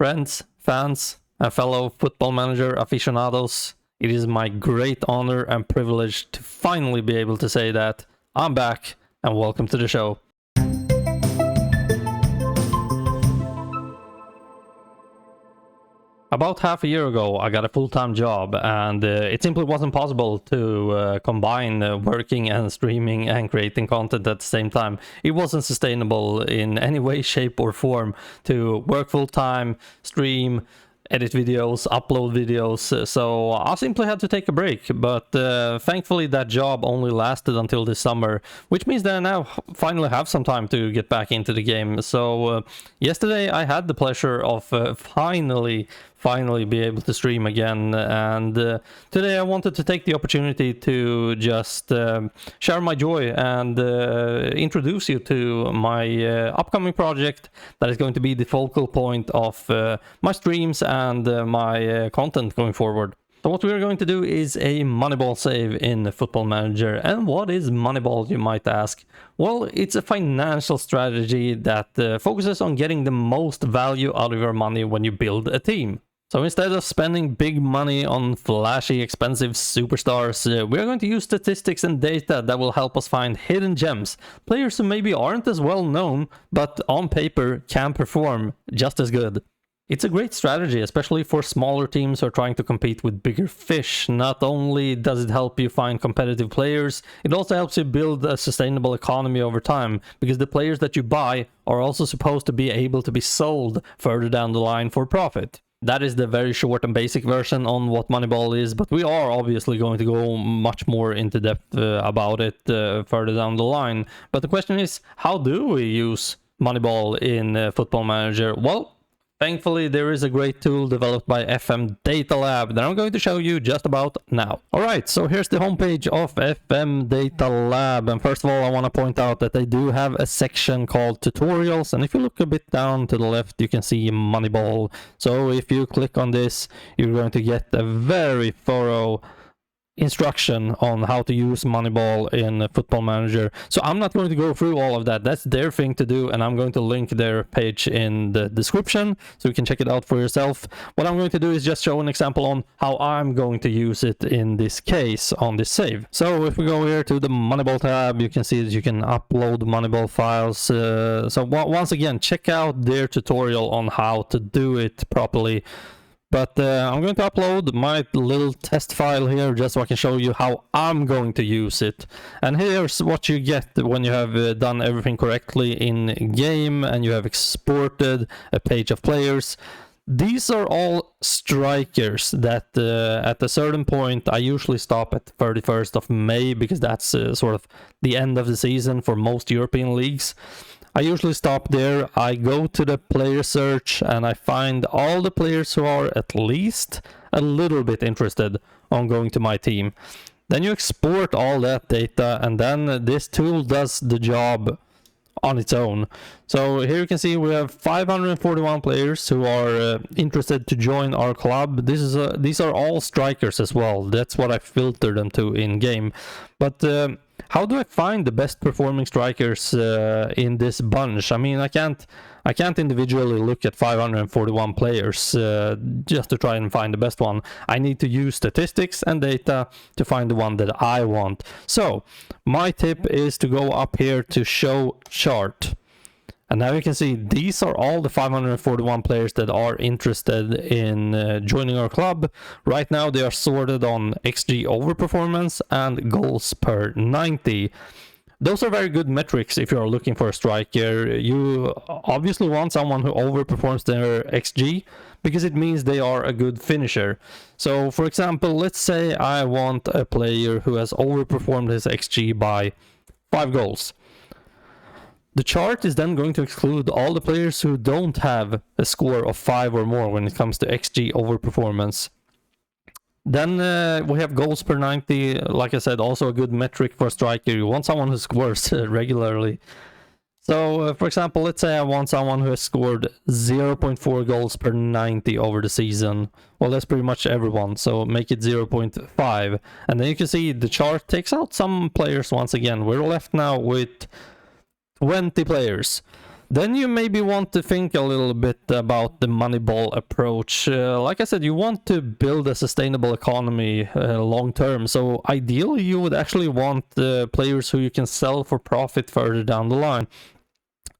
Friends, fans, and fellow Football Manager aficionados, it is my great honor and privilege to finally be able to say that I'm back and welcome to the show. About half a year ago, I got a full-time job, and it simply wasn't possible to combine working and streaming and creating content at the same time. It wasn't sustainable in any way, shape, or form to work full-time, stream, edit videos, upload videos, so I simply had to take a break. But thankfully that job only lasted until this summer, which means that I now finally have some time to get back into the game. So yesterday I had the pleasure of finally be able to stream again, and today I wanted to take the opportunity to just share my joy and introduce you to my upcoming project that is going to be the focal point of my streams and my content going forward. So what we are going to do is a Moneyball save in Football Manager. And what is Moneyball, you might ask? Well, it's a financial strategy that focuses on getting the most value out of your money when you build a team. So instead of spending big money on flashy, expensive superstars, we're going to use statistics and data that will help us find hidden gems, players who maybe aren't as well known, but on paper can perform just as good. It's a great strategy, especially for smaller teams who are trying to compete with bigger fish. Not only does it help you find competitive players, it also helps you build a sustainable economy over time, because the players that you buy are also supposed to be able to be sold further down the line for profit. That is the very short and basic version on what Moneyball is, but we are obviously going to go much more into depth about it further down the line. But the question is, how do we use Moneyball in Football Manager? Well, thankfully, there is a great tool developed by FM Data Lab that I'm going to show you just about now. Alright, so here's the homepage of FM Data Lab, and first of all I want to point out that they do have a section called Tutorials, and if you look a bit down to the left you can see Moneyball. So if you click on this, you're going to get a very thorough instruction on how to use Moneyball in Football Manager. So I'm not going to go through all of that. That's their thing to do, and I'm going to link their page in the description so you can check it out for yourself. What I'm going to do is just show an example on how I'm going to use it in this case on this save. So if we go here to the Moneyball tab, you can see that you can upload Moneyball files. So once again, check out their tutorial on how to do it properly. But I'm going to upload my little test file here just so I can show you how I'm going to use it. And here's what you get when you have done everything correctly in game and you have exported a page of players. These are all strikers that at a certain point I usually stop at 31st of May, because that's sort of the end of the season for most European leagues. I usually stop there. I go to the player search and I find all the players who are at least a little bit interested on going to my team. Then you export all that data, and then this tool does the job on its own. So here you can see we have 541 players who are interested to join our club. These are all strikers as well. That's what I filter them to in game. But how do I find the best performing strikers in this bunch? I mean, I can't individually look at 541 players just to try and find the best one. I need to use statistics and data to find the one that I want. So my tip is to go up here to show chart. And now you can see these are all the 541 players that are interested in joining our club. Right now they are sorted on XG overperformance and goals per 90. Those are very good metrics if you are looking for a striker. You obviously want someone who overperforms their XG, because it means they are a good finisher. So for example, let's say I want a player who has overperformed his XG by 5 goals. The chart is then going to exclude all the players who don't have a score of 5 or more when it comes to XG overperformance. Then we have goals per 90, like I said, also a good metric for a striker. You want someone who scores regularly. So, for example, let's say I want someone who has scored 0.4 goals per 90 over the season. Well, that's pretty much everyone, so make it 0.5. And then you can see the chart takes out some players once again. We're left now with 20 players. then you maybe want to think a little bit about the Moneyball approach. Like I said, you want to build a sustainable economy long term. So ideally, you would actually want players who you can sell for profit further down the line.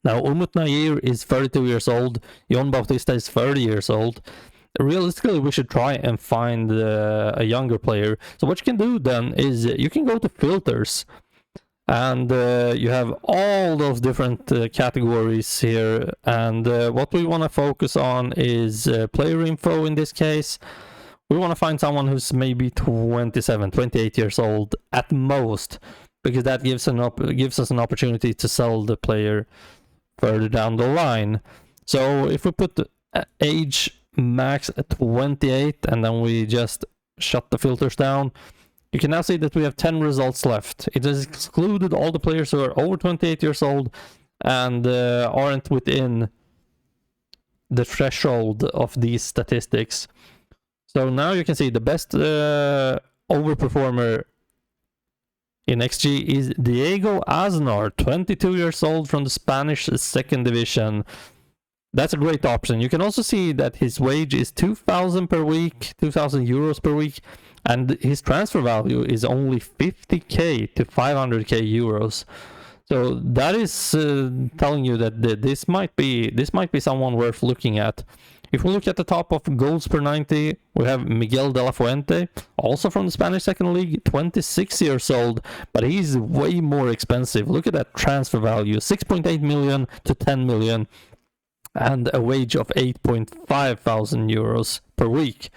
Now, Umut Nair is 32 years old. Jon Bautista is 30 years old. Realistically, we should try and find a younger player. So what you can do then is you can go to filters. And you have all those different categories here. And what we want to focus on is player info in this case. We want to find someone who's maybe 27, 28 years old at most, because that gives us an opportunity to sell the player further down the line. So if we put the age max at 28 and then we just shut the filters down, you can now see that we have 10 results left. It has excluded all the players who are over 28 years old and aren't within the threshold of these statistics. So now you can see the best overperformer in XG is Diego Aznar, 22 years old, from the Spanish second division. That's a great option. You can also see that his wage is 2,000 per week, 2,000 euros per week, and his transfer value is only 50k to 500k euros. So that is telling you that this might be someone worth looking at. If we look at the top of goals per 90, we have Miguel de la Fuente, also from the Spanish second league, 26 years old, but he's way more expensive. Look at that transfer value, 6.8 million to 10 million, and a wage of 8.5 thousand euros per week.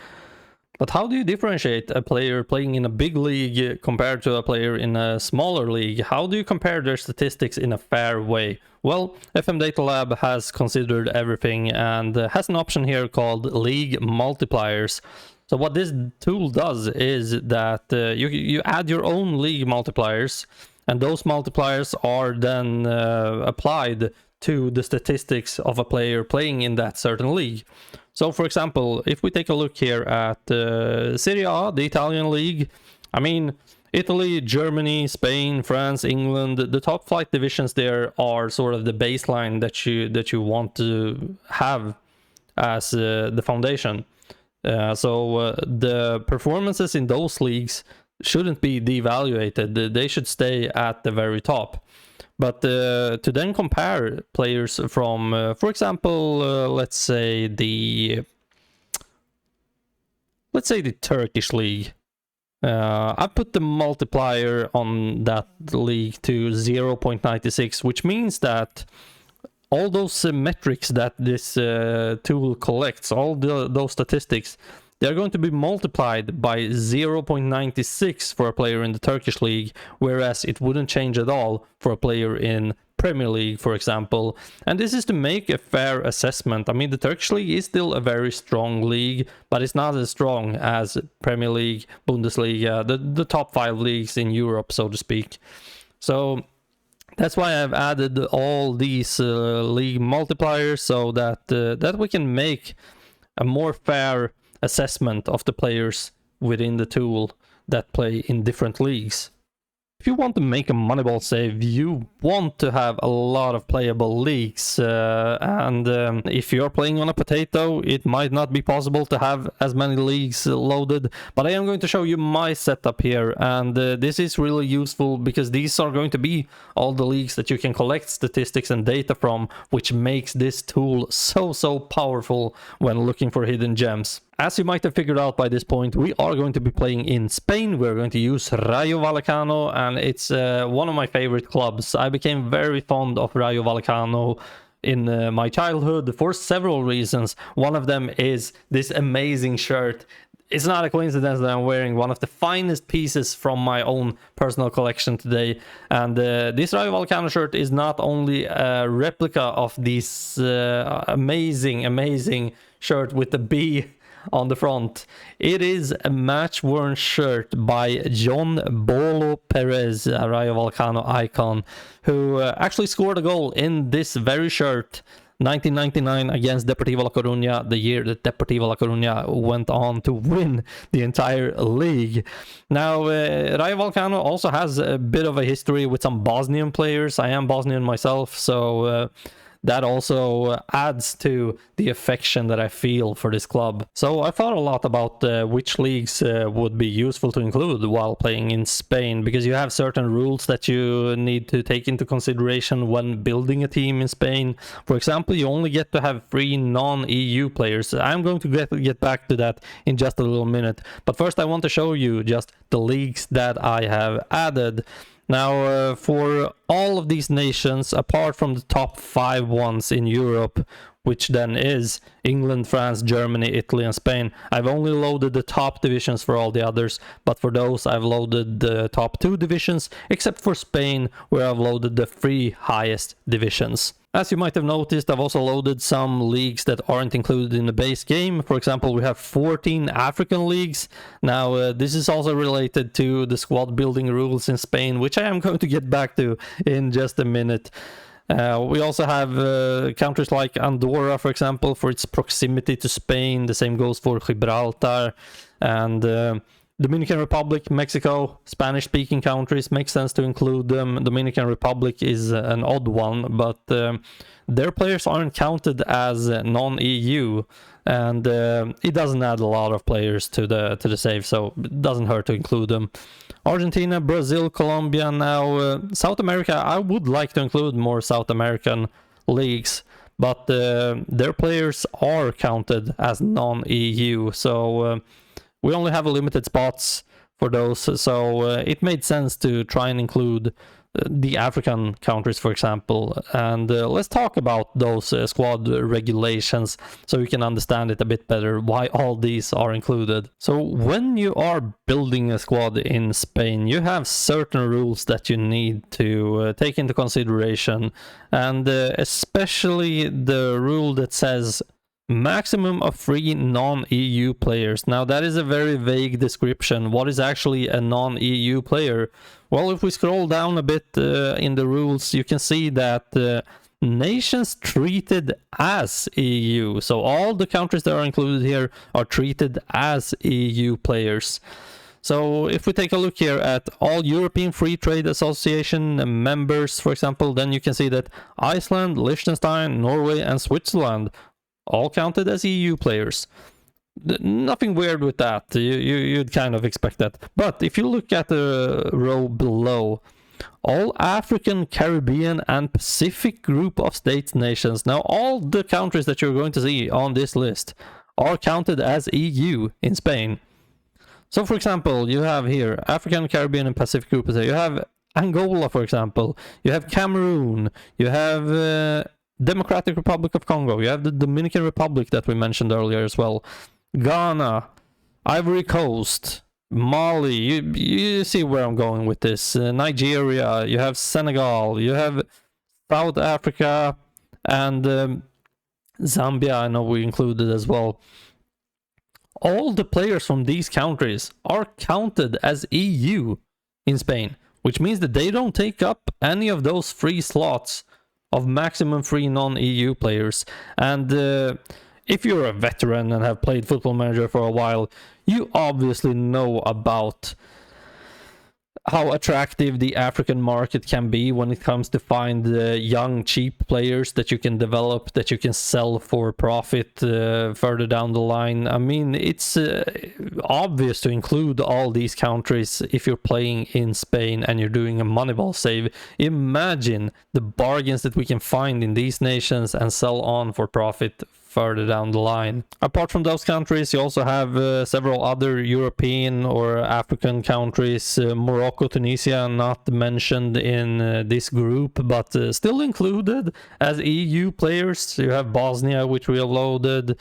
But how do you differentiate a player playing in a big league compared to a player in a smaller league? How do you compare their statistics in a fair way? Well, FM Data Lab has considered everything and has an option here called League Multipliers. So what this tool does is that you add your own league multipliers, and those multipliers are then applied to the statistics of a player playing in that certain league. So, for example, if we take a look here at Serie A, the Italian league, I mean, Italy, Germany, Spain, France, England, the top flight divisions there are sort of the baseline that you want to have as the foundation. So the performances in those leagues shouldn't be devaluated. They should stay at the very top. But to then compare players from, for example, let's say the Turkish league. I put the multiplier on that league to 0.96, which means that all those metrics that this tool collects, all those statistics, they're going to be multiplied by 0.96 for a player in the Turkish league, whereas it wouldn't change at all for a player in Premier League, for example. And this is to make a fair assessment. I mean, the Turkish league is still a very strong league, but it's not as strong as Premier League, Bundesliga, the top 5 leagues in Europe, so to speak. So that's why I've added all these league multipliers, so that we can make a more fair assessment of the players within the tool that play in different leagues. If you want to make a Moneyball save, you want to have a lot of playable leagues, and if you're playing on a potato, it might not be possible to have as many leagues loaded, but I am going to show you my setup here, and this is really useful because these are going to be all the leagues that you can collect statistics and data from, which makes this tool so powerful when looking for hidden gems. As you might have figured out by this point, we are going to be playing in Spain. We're going to use Rayo Vallecano, and it's one of my favorite clubs. I became very fond of Rayo Vallecano in my childhood for several reasons. One of them is this amazing shirt. It's not a coincidence that I'm wearing one of the finest pieces from my own personal collection today. And this Rayo Vallecano shirt is not only a replica of this amazing shirt with the B on the front. It is a match-worn shirt by John Bolo Perez, a Rayo Vallecano icon, who actually scored a goal in this very shirt 1999 against Deportivo La Coruña, the year that Deportivo La Coruña went on to win the entire league. Now, Rayo Vallecano also has a bit of a history with some Bosnian players. I am Bosnian myself, so that also adds to the affection that I feel for this club. So I thought a lot about which leagues would be useful to include while playing in Spain, because you have certain rules that you need to take into consideration when building a team in Spain. For example, you only get to have 3 non-EU players. I'm going to get back to that in just a little minute, but first I want to show you just the leagues that I have added. Now, for all of these nations, apart from the top 5 ones in Europe, which then is England, France, Germany, Italy, and Spain, I've only loaded the top divisions for all the others, but for those I've loaded the top 2 divisions, except for Spain, where I've loaded the 3 highest divisions. As you might have noticed, I've also loaded some leagues that aren't included in the base game. For example, we have 14 African leagues. Now, this is also related to the squad building rules in Spain, which I am going to get back to in just a minute. We also have countries like Andorra, for example, for its proximity to Spain. The same goes for Gibraltar and Dominican Republic, Mexico, Spanish-speaking countries. Makes sense to include them. Dominican Republic is an odd one, but their players aren't counted as non-EU, and it doesn't add a lot of players to the save, so it doesn't hurt to include them. Argentina, Brazil, Colombia. Now, South America, I would like to include more South American leagues, but their players are counted as non-EU, so we only have a limited spots for those, so it made sense to try and include the African countries, for example. And let's talk about those squad regulations so you can understand it a bit better, why all these are included. So when you are building a squad in Spain, you have certain rules that you need to take into consideration, and especially the rule that says maximum of 3 non-EU players. Now, that is a very vague description. What is actually a non-EU player? Well, if we scroll down a bit in the rules, you can see that nations treated as EU. So all the countries that are included here are treated as EU players. So if we take a look here at all European Free Trade Association members, for example, then you can see that Iceland, Liechtenstein, Norway, and Switzerland all counted as EU players. Nothing weird with that. You'd kind of expect that. But if you look at the row below, all African, Caribbean, and Pacific group of states nations. Now, all the countries that you're going to see on this list are counted as EU in Spain. So, for example, you have here African, Caribbean, and Pacific group. You have Angola, for example. You have Cameroon. You have Democratic Republic of Congo. You have the Dominican Republic that we mentioned earlier as well. Ghana, Ivory Coast, Mali. You see where I'm going with this. Nigeria. You have Senegal. You have South Africa and Zambia. I know we included as well. All the players from these countries are counted as EU in Spain, which means that they don't take up any of those free slots of maximum 3 non-EU players. And if you're a veteran and have played Football Manager for a while, you obviously know about how attractive the African market can be when it comes to find young, cheap players that you can develop, that you can sell for profit further down the line. I mean, it's obvious to include all these countries if you're playing in Spain and you're doing a Moneyball save. Imagine the bargains that we can find in these nations and sell on for profit further down the line. Apart from those countries, you also have several other European or African countries. Morocco, Tunisia, not mentioned in this group, but still included as EU players. You have Bosnia, which we have loaded,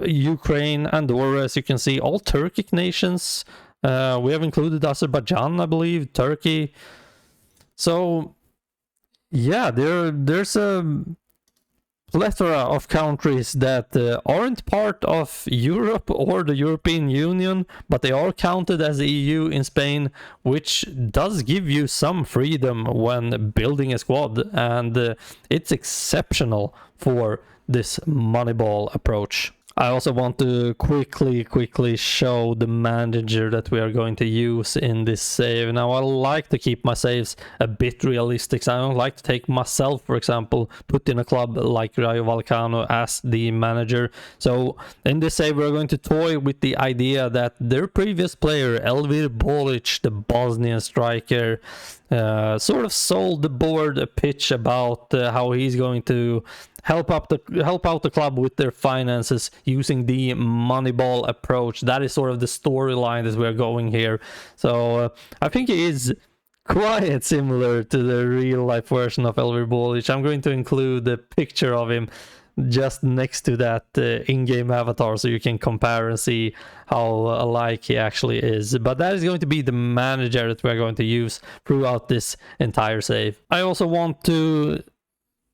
Ukraine, Andorra, as you can see, all Turkic nations. We have included Azerbaijan, I believe, Turkey. So, yeah, there's a plethora of countries that aren't part of Europe or the European Union, but they are counted as EU in Spain, which does give you some freedom when building a squad, and it's exceptional for this Moneyball approach. I also want to quickly show the manager that we are going to use in this save. Now, I like to keep my saves a bit realistic. So I don't like to take myself, for example, put in a club like Rayo Vallecano as the manager. So in this save, we're going to toy with the idea that their previous player, Elvir Bolic, the Bosnian striker, sort of sold the board a pitch about how he's going to help out the club with their finances using the Moneyball approach. That is sort of the storyline that we're going here. So I think he is quite similar to the real life version of Elvir Bolic. I'm going to include a picture of him just next to that in-game avatar so you can compare and see how alike he actually is. But that is going to be the manager that we're going to use throughout this entire save. I also want to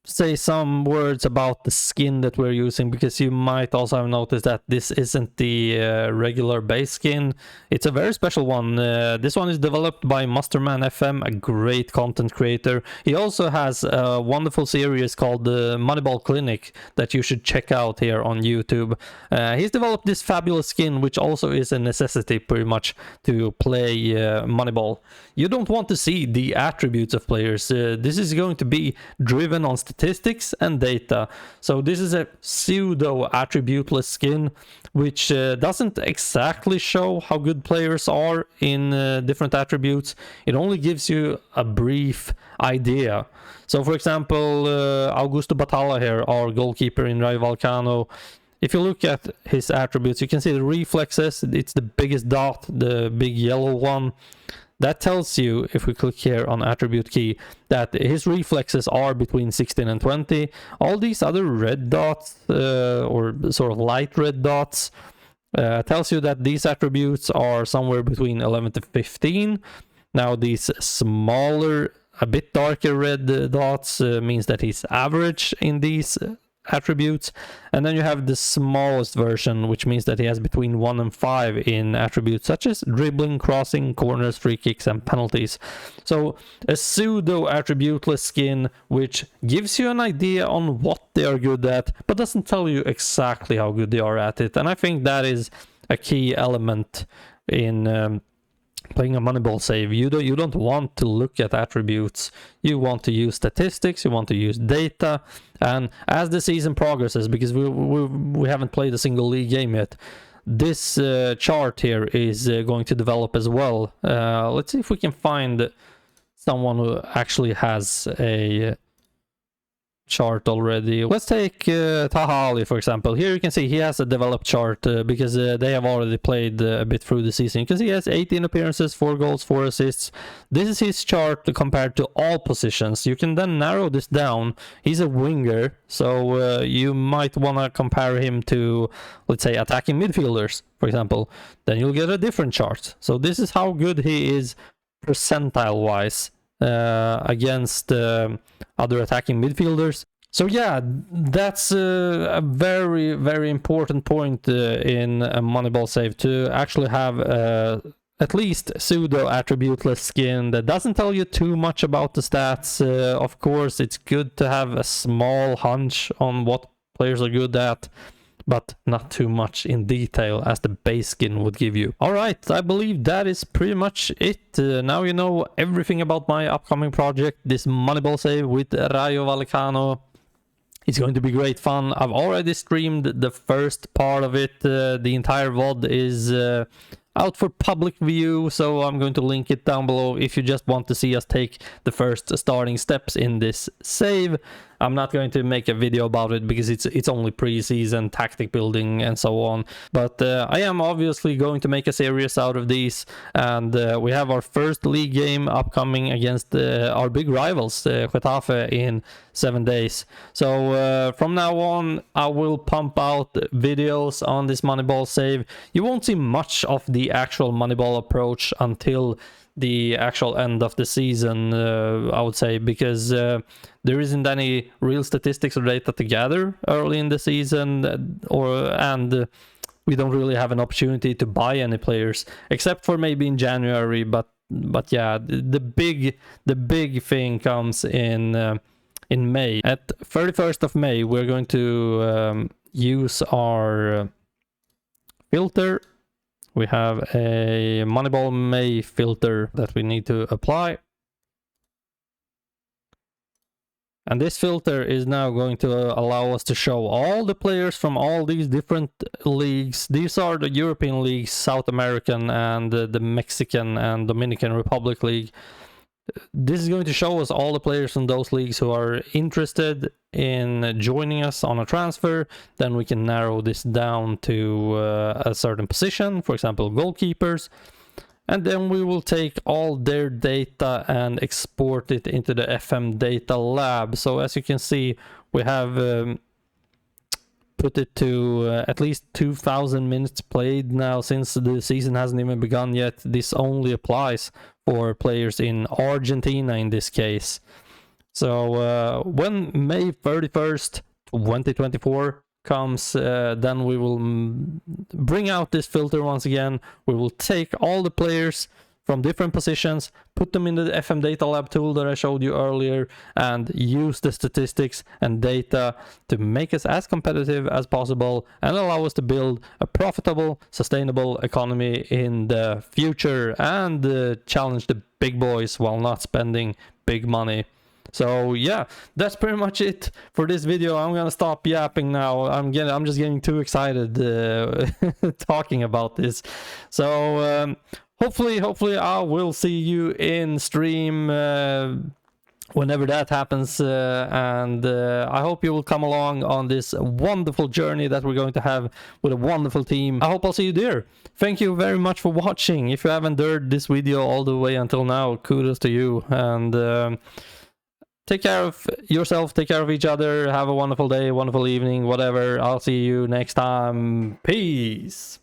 say some words about the skin that we're using, because you might also have noticed that this isn't the regular base skin. It's a very special one. This one is developed by Masterman FM, a great content creator. He also has a wonderful series called the Moneyball Clinic that you should check out here on YouTube. He's developed this fabulous skin, which also is a necessity pretty much to play Moneyball. You don't want to see the attributes of players. This is going to be driven on statistics and data. So this is a pseudo attributeless skin, which doesn't exactly show how good players are in different attributes. It only gives you a brief idea. So for example, Augusto Batalla here, our goalkeeper in Rayo Vallecano, if you look at his attributes, you can see the reflexes. It's the biggest dot, the big yellow one. That tells you, if we click here on attribute key, that his reflexes are between 16 and 20. All these other red dots, or sort of light red dots, tells you that these attributes are somewhere between 11 to 15. Now these smaller, a bit darker red dots means that he's average in these attributes. And then you have the smallest version, which means that he has between 1 and 5 in attributes such as dribbling, crossing, corners, free kicks, and penalties. So a pseudo attributeless skin which gives you an idea on what they are good at, but doesn't tell you exactly how good they are at it. And I think that is a key element in playing a Moneyball save. You don't want to look at attributes. You want to use statistics, you want to use data, and as the season progresses, because we haven't played a single league game yet, this chart here is going to develop as well. Let's see if we can find someone who actually has a chart already. Let's take Taha Ali, for example. Here you can see he has a developed chart because they have already played a bit through the season. You can see he has 18 appearances, 4 goals, 4 assists. This is his chart compared to all positions. You can then narrow this down. He's a winger, so you might want to compare him to, let's say, attacking midfielders, for example. Then you'll get a different chart. So this is how good he is percentile wise against other attacking midfielders. So yeah, that's a very, very important point in a Moneyball save, to actually have at least pseudo attributeless skin that doesn't tell you too much about the stats. Of course, it's good to have a small hunch on what players are good at, but not too much in detail as the base skin would give you. Alright, I believe that is pretty much it. Now you know everything about my upcoming project, this Moneyball save with Rayo Vallecano. It's going to be great fun. I've already streamed the first part of it. The entire VOD is out for public view, so I'm going to link it down below if you just want to see us take the first starting steps in this save. I'm not going to make a video about it because it's only pre-season, tactic building and so on. But I am obviously going to make a series out of these, and we have our first league game upcoming against our big rivals, Getafe, in 7 days. So from now on, I will pump out videos on this Moneyball save. You won't see much of the actual Moneyball approach until the actual end of the season, I would say, because there isn't any real statistics or data to gather early in the season, and we don't really have an opportunity to buy any players, except for maybe in January. But yeah, the big thing comes in May. At 31st of May, we're going to use our filter. We have a Moneyball May filter that we need to apply. And this filter is now going to allow us to show all the players from all these different leagues. These are the European leagues, South American, and the Mexican and Dominican Republic League. This is going to show us all the players from those leagues who are interested in joining us on a transfer. Then we can narrow this down to a certain position, for example, goalkeepers. And then we will take all their data and export it into the FM data lab. So as you can see, we have put it to at least 2,000 minutes played now, since the season hasn't even begun yet. This only applies for players in Argentina in this case. So when May 31st, 2024 comes, then we will bring out this filter once again. We will take all the players from different positions, put them in the FM Data Lab tool that I showed you earlier, and use the statistics and data to make us as competitive as possible and allow us to build a profitable, sustainable economy in the future and challenge the big boys while not spending big money. So yeah, that's pretty much it for this video. I'm gonna stop yapping now. I'm just getting too excited talking about this. So hopefully I will see you in stream whenever that happens, and I hope you will come along on this wonderful journey that we're going to have with a wonderful team. I hope I'll see you there. Thank you very much for watching. If you haven't heard this video all the way until now, kudos to you, and take care of yourself, take care of each other, have a wonderful day, wonderful evening, whatever. I'll see you next time. Peace.